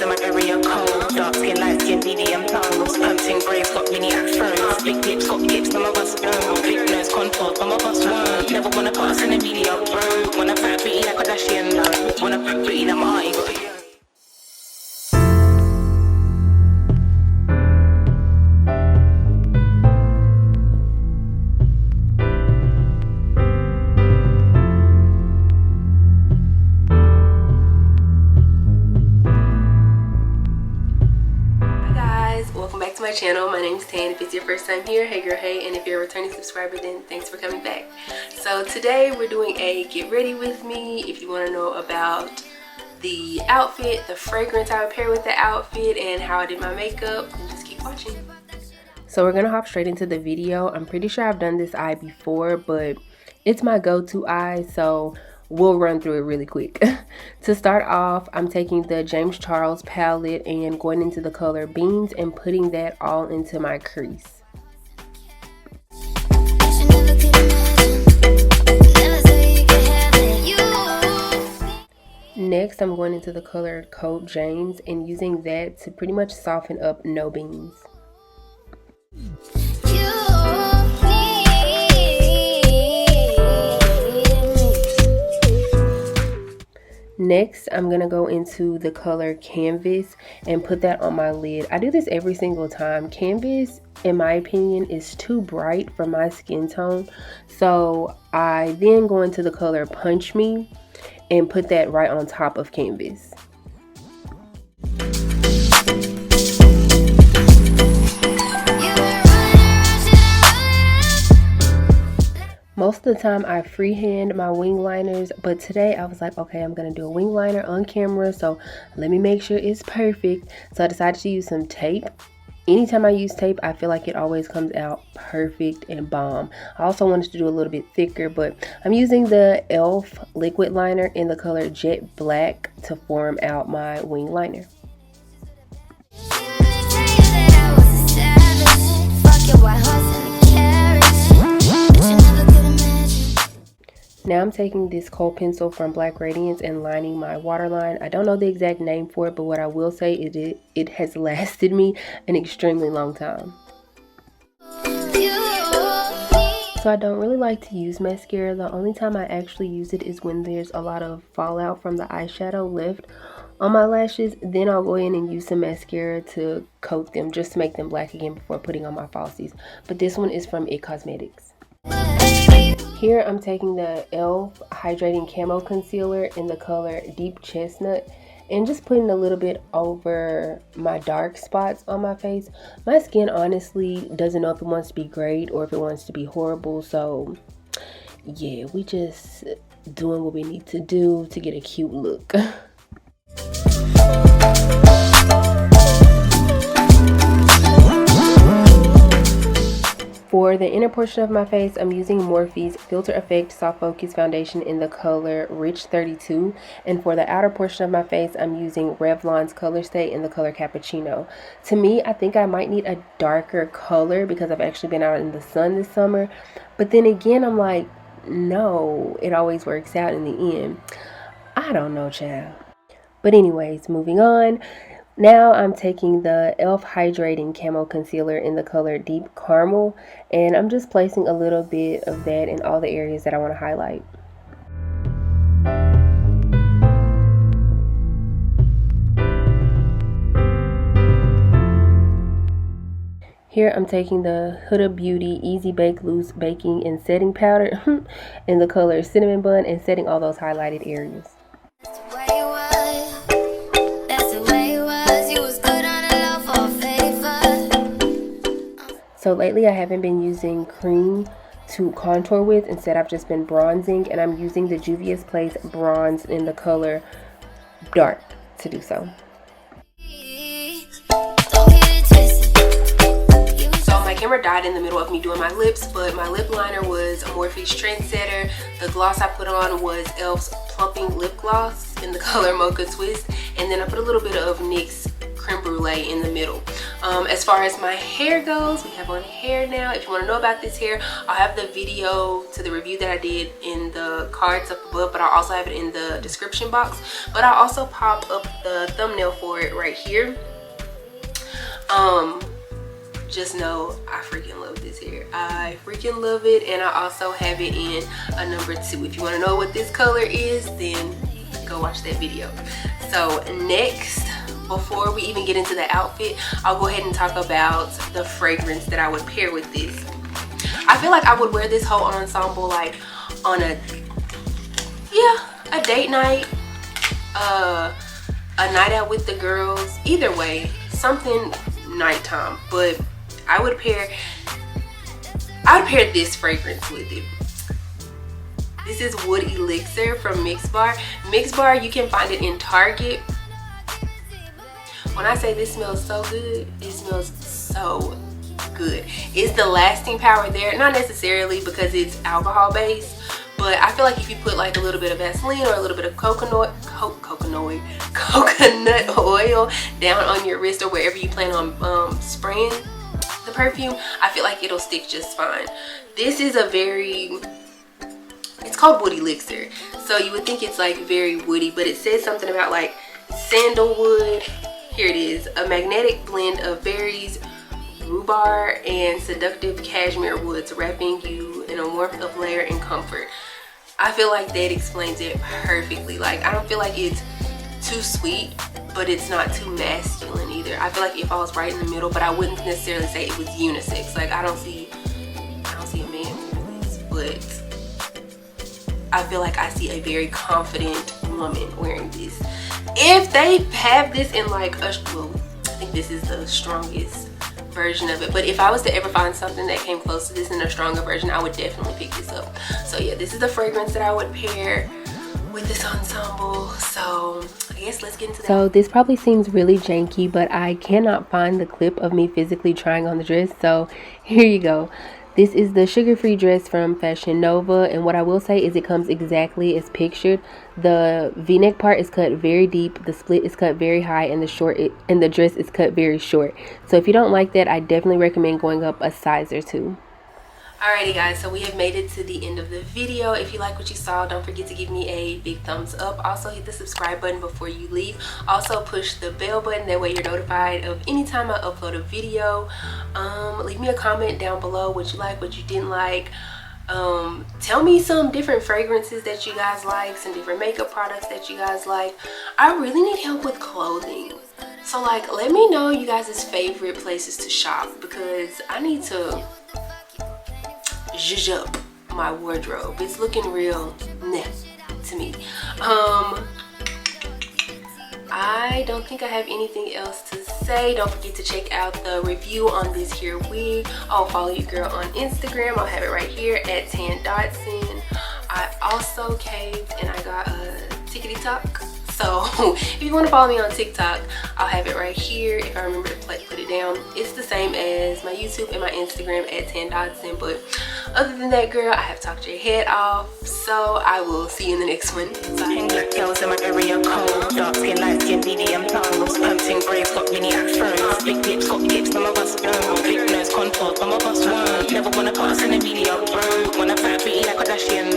in my area cold. Dark skin, light skin, medium tones. Pumping braids got mini afros. Big lips got hips, some of us don't. Big nose contour, some of us won't. Never wanna put us in a medium road. Wanna fat pretty like a Kardashian, no. Wanna fat pretty like my eye, got a my channel. My name is Tan. If it's your first time here, hey girl, hey, and if you're a returning subscriber, then thanks for coming back. So today we're doing a get ready with me. If you want to know about the outfit, the fragrance I would pair with the outfit, and how I did my makeup, then just keep watching. So we're gonna hop straight into the video. I'm pretty sure I've done this eye before, but it's my go-to eye, so we'll run through it really quick. To start off, I'm taking the James Charles palette and going into the color Beans and putting that all into my crease. Next, I'm going into the color Code James and using that to pretty much soften up No Beans. Next, I'm going to go into the color Canvas and put that on my lid. I do this every single time. Canvas, in my opinion, is too bright for my skin tone. So I then go into the color Punch Me and put that right on top of Canvas. Most of the time I freehand my wing liners, but today I was like, okay, I'm gonna do a wing liner on camera, so let me make sure it's perfect. So I decided to use some tape. Anytime I use tape, I feel like it always comes out perfect and bomb. I also wanted to do a little bit thicker, but I'm using the e.l.f. liquid liner in the color Jet Black to form out my wing liner. Now I'm taking this kohl pencil from Black Radiance and lining my waterline. I don't know the exact name for it, but what I will say is it has lasted me an extremely long time. So I don't really like to use mascara. The only time I actually use it is when there's a lot of fallout from the eyeshadow left on my lashes. Then I'll go in and use some mascara to coat them, just to make them black again before putting on my falsies. But this one is from It Cosmetics. Here I'm taking the e.l.f. Hydrating Camo Concealer in the color Deep Chestnut and just putting a little bit over my dark spots on my face. My skin honestly doesn't know if it wants to be great or if it wants to be horrible, so yeah, we just doing what we need to do to get a cute look. For the inner portion of my face, I'm using Morphe's Filter Effect Soft Focus Foundation in the color Rich 32. And for the outer portion of my face, I'm using Revlon's Colorstay in the color Cappuccino. To me, I think I might need a darker color because I've actually been out in the sun this summer. But then again, I'm like, no, it always works out in the end. I don't know, child. But anyways, moving on. Now I'm taking the e.l.f. Hydrating Camo Concealer in the color Deep Caramel, and I'm just placing a little bit of that in all the areas that I want to highlight. Here I'm taking the Huda Beauty Easy Bake Loose Baking and Setting Powder in the color Cinnamon Bun and setting all those highlighted areas. So lately I haven't been using cream to contour with. Instead I've just been bronzing, and I'm using the Juvia's Place bronze in the color Dark to do so. My camera died in the middle of me doing my lips, but my lip liner was Morphe's Trendsetter. The gloss I put on was e.l.f.'s Plumping lip gloss in the color Mocha Twist, and then I put a little bit of NYX's Creme Brulee in the middle. As far as my hair goes, we have on hair now. If you want to know about this hair, I'll have the video to the review that I did in the cards up above, but I'll also have it in the description box. But I'll also pop up the thumbnail for it right here. Just know I freaking love this hair. I freaking love it, and I also have it in a number 2. If you want to know what this color is, then go watch that video. So next, before we even get into the outfit, I'll go ahead and talk about the fragrance that I would pair with this. I feel like I would wear this whole ensemble like on a date night, a night out with the girls, either way, something nighttime. But I would pair this fragrance with it. This is Wood Elixir from Mix Bar. Mix Bar, you can find it in Target. When I say this smells so good, it smells so good. Is the lasting power there? Not necessarily, because it's alcohol based, but I feel like if you put like a little bit of Vaseline or a little bit of coconut oil down on your wrist or wherever you plan on spraying the perfume, I feel like it'll stick just fine. This is it's called Wood Elixir, so you would think it's like very woody, but it says something about like sandalwood. Here it is, a magnetic blend of berries, rhubarb, and seductive cashmere woods, wrapping you in a warmth of layer and comfort. I feel like that explains it perfectly. Like, I don't feel like it's too sweet, but it's not too masculine either. I feel like it falls right in the middle, but I wouldn't necessarily say it was unisex. Like, I don't see a man wearing this, but I feel like I see a very confident woman wearing this. If they have this in like well, I think this is the strongest version of it, but if I was to ever find something that came close to this in a stronger version, I would definitely pick this up. So yeah, this is the fragrance that I would pair with this ensemble. So I guess let's get into that. So this probably seems really janky, but I cannot find the clip of me physically trying on the dress, so here you go. This is the sugar-free dress from Fashion Nova, and what I will say is it comes exactly as pictured. The v-neck part is cut very deep, the split is cut very high, and the dress is cut very short. So if you don't like that, I definitely recommend going up a size or 2. Alrighty guys, so we have made it to the end of the video. If you like what you saw, don't forget to give me a big thumbs up. Also hit the subscribe button before you leave. Also push the bell button, that way you're notified of anytime I upload a video. Leave me a comment down below what you like, what you didn't like. Tell me some different fragrances that you guys like, some different makeup products that you guys like. I really need help with clothing. So like, let me know you guys' favorite places to shop, because I need to zhuzh up my wardrobe. It's looking real meh to me. I don't think I have anything else to say. Don't forget to check out the review on this here wig. I'll follow your girl on Instagram. I'll have it right here at Dotson. I also caved and I got a TikTok. So if you want to follow me on TikTok, I'll have it right here. If I remember to put it down, it's the same as my YouTube and my Instagram at Dotson. But other than that, girl, I have talked your head off. So I will see you in the next one. Bye. Black girls in my area cold, dark skin, light skin, medium tongues, pumping braids got mini afros, big lips got gifts, some of us don't, big nose contour, some of us won't. Never wanna pass in a medium road, wanna fat pretty like a Kardashian.